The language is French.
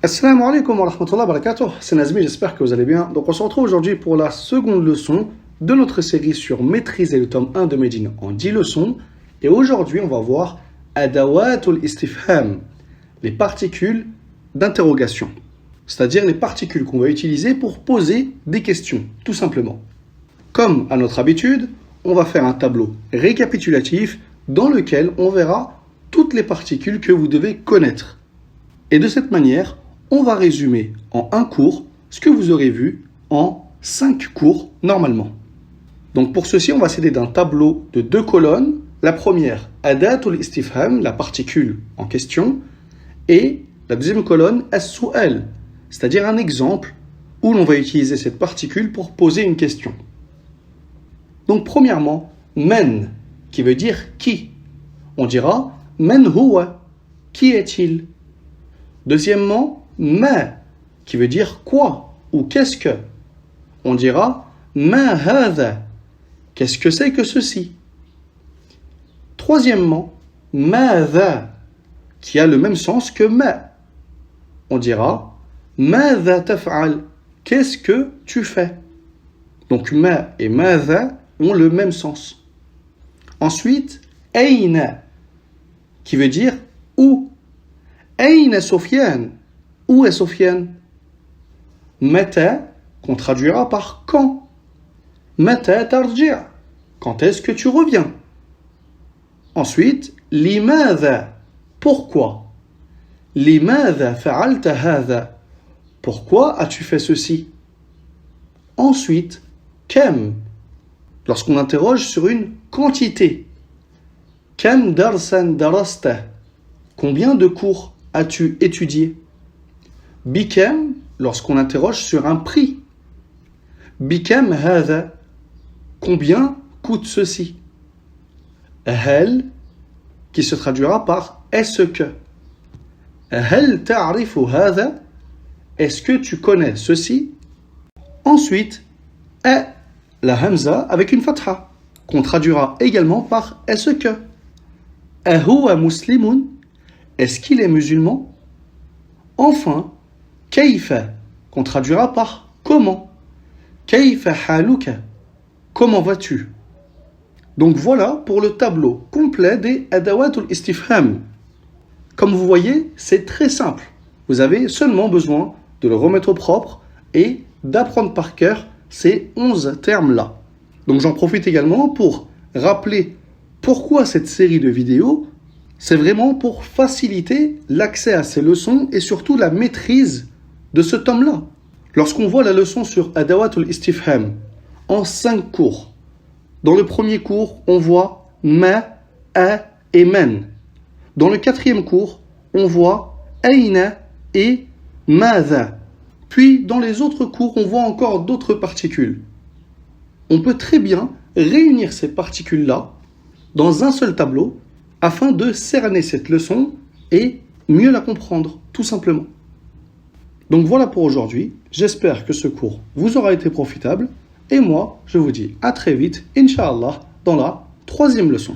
Assalamu alaikum wa rahmatullahi wa barakatuh, c'est Nazmi, j'espère que vous allez bien. Donc on se retrouve aujourd'hui pour la seconde leçon de notre série sur maîtriser le tome 1 de Médine en 10 leçons. Et aujourd'hui on va voir Adawatul Istifham, les particules d'interrogation. C'est-à-dire les particules qu'on va utiliser pour poser des questions, tout simplement. Comme à notre habitude, on va faire un tableau récapitulatif dans lequel on verra toutes les particules que vous devez connaître. Et de cette manière, on va résumer en un cours ce que vous aurez vu en 5 cours normalement. Donc pour ceci, on va s'aider d'un tableau de 2 colonnes. La première, Adatul Istifham, la particule en question, et la deuxième colonne, As-Su'al, c'est-à-dire un exemple où l'on va utiliser cette particule pour poser une question. Donc premièrement, Men, qui veut dire qui. On dira Men huwa, qui est-il? Deuxièmement, Ma, qui veut dire quoi ou qu'est-ce que. On dira Ma hadha, qu'est-ce que c'est que ceci. Troisièmement, Madha, qui a le même sens que Ma. On dira Madha taf'al, qu'est-ce que tu fais. Donc Ma et Madha ont le même sens. Ensuite, Aina, qui veut dire où. Aina Sofiane, où est Sofiane. Mata, qu'on traduira par quand. Mata tarji', quand est-ce que tu reviens. Ensuite, Limadha, pourquoi. Limadha fa'alta hadha, pourquoi as-tu fait ceci. Ensuite, Kam, lorsqu'on interroge sur une quantité. Kam darsan darasta, combien de cours as-tu étudié. Bikam, lorsqu'on interroge sur un prix. Bikam hadha, combien coûte ceci. Hal, qui se traduira par est-ce que. Hal ta'rifu hadha, est-ce que tu connais ceci. Ensuite, la hamza avec une fatha, qu'on traduira également par est-ce que. Ahuwa muslimun, est-ce qu'il est musulman. Enfin, kayfa, qu'on traduira par comment. Kayfa haluka, comment vas-tu. Donc voilà pour le tableau complet des Adawatul Istifham. Comme vous voyez, c'est très simple. Vous avez seulement besoin de le remettre au propre et d'apprendre par cœur ces 11 termes-là. Donc j'en profite également pour rappeler pourquoi cette série de vidéos. C'est vraiment pour faciliter l'accès à ces leçons et surtout la maîtrise de ce tome-là. Lorsqu'on voit la leçon sur Adawatul Istifham en 5 cours, dans le premier cours, on voit Ma, A et Men. Dans le 4e cours, on voit Aina et Madha. Puis dans les autres cours, on voit encore d'autres particules. On peut très bien réunir ces particules-là dans un seul tableau afin de cerner cette leçon et mieux la comprendre, tout simplement. Donc voilà pour aujourd'hui. J'espère que ce cours vous aura été profitable. Et moi, je vous dis à très vite, Inch'Allah, dans la 3e leçon.